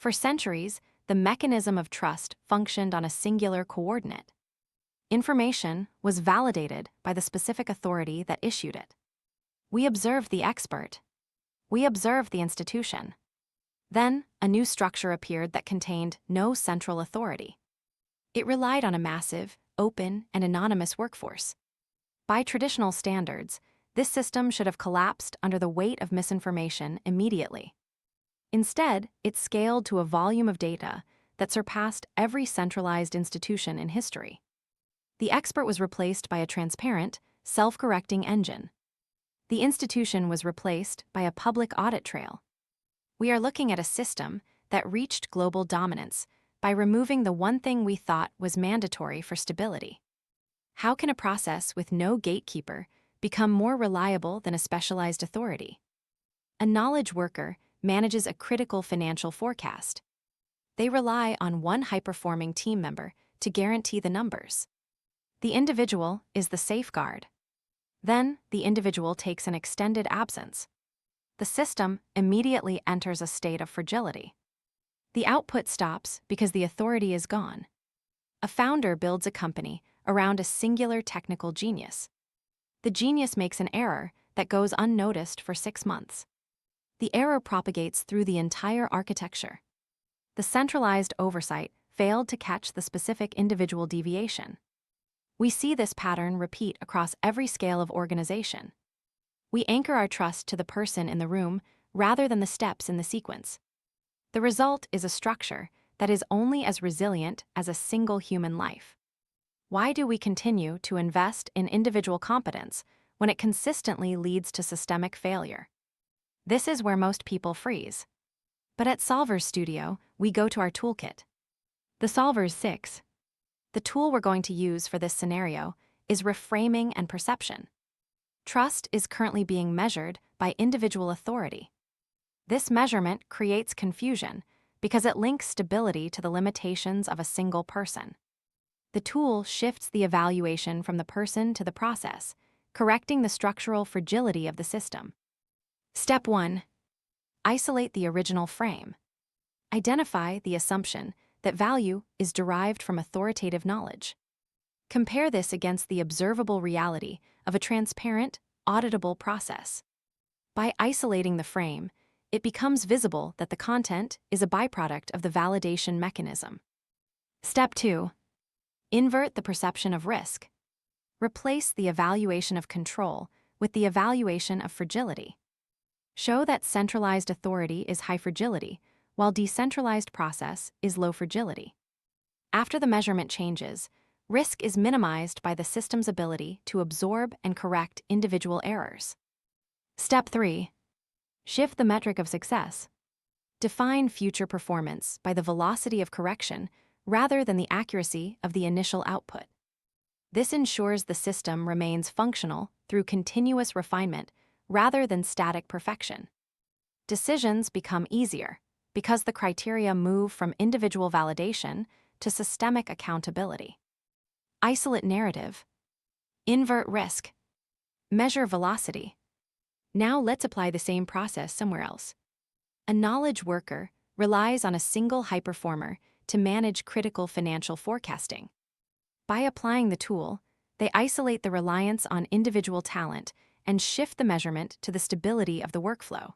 For centuries, the mechanism of trust functioned on a singular coordinate. Information was validated by the specific authority that issued it. We observed the expert. We observed the institution. Then, a new structure appeared that contained no central authority. It relied on a massive, open, and anonymous workforce. By traditional standards, this system should have collapsed under the weight of misinformation immediately. Instead, it scaled to a volume of data that surpassed every centralized institution in history. The expert was replaced by a transparent, self-correcting engine. The institution was replaced by a public audit trail. We are looking at a system that reached global dominance by removing the one thing we thought was mandatory for stability. How can a process with no gatekeeper become more reliable than a specialized authority? A knowledge worker manages a critical financial forecast. They rely on one high-performing team member to guarantee the numbers. The individual is the safeguard. Then, the individual takes an extended absence. The system immediately enters a state of fragility. The output stops because the authority is gone. A founder builds a company around a singular technical genius. The genius makes an error that goes unnoticed for 6 months. The error propagates through the entire architecture. The centralized oversight failed to catch the specific individual deviation. We see this pattern repeat across every scale of organization. We anchor our trust to the person in the room rather than the steps in the sequence. The result is a structure that is only as resilient as a single human life. Why do we continue to invest in individual competence when it consistently leads to systemic failure? This is where most people freeze. But at Solver's Studio, we go to our toolkit. The Solver's 6. The tool we're going to use for this scenario is reframing and perception. Trust is currently being measured by individual authority. This measurement creates confusion because it links stability to the limitations of a single person. The tool shifts the evaluation from the person to the process, correcting the structural fragility of the system. Step 1. Isolate the original frame. Identify the assumption that value is derived from authoritative knowledge. Compare this against the observable reality of a transparent, auditable process. By isolating the frame, it becomes visible that the content is a byproduct of the validation mechanism. Step 2. Invert the perception of risk. Replace the evaluation of control with the evaluation of fragility. Show that centralized authority is high fragility, while decentralized process is low fragility. After the measurement changes, risk is minimized by the system's ability to absorb and correct individual errors. Step 3. Shift the metric of success. Define future performance by the velocity of correction rather than the accuracy of the initial output. This ensures the system remains functional through continuous refinement rather than static perfection. Decisions become easier because the criteria move from individual validation to systemic accountability. Isolate narrative. Invert risk. Measure velocity. Now let's apply the same process somewhere else. A knowledge worker relies on a single high performer to manage critical financial forecasting. By applying the tool, they isolate the reliance on individual talent and shift the measurement to the stability of the workflow.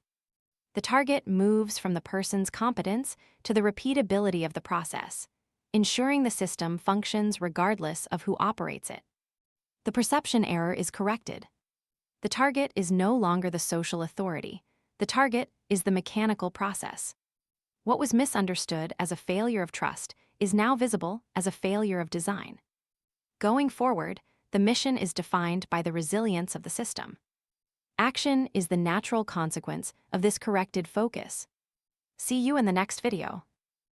The target moves from the person's competence to the repeatability of the process, ensuring the system functions regardless of who operates it. The perception error is corrected. The target is no longer the social authority. The target is the mechanical process. What was misunderstood as a failure of trust is now visible as a failure of design. Going forward, the mission is defined by the resilience of the system. Action is the natural consequence of this corrected focus. See you in the next video.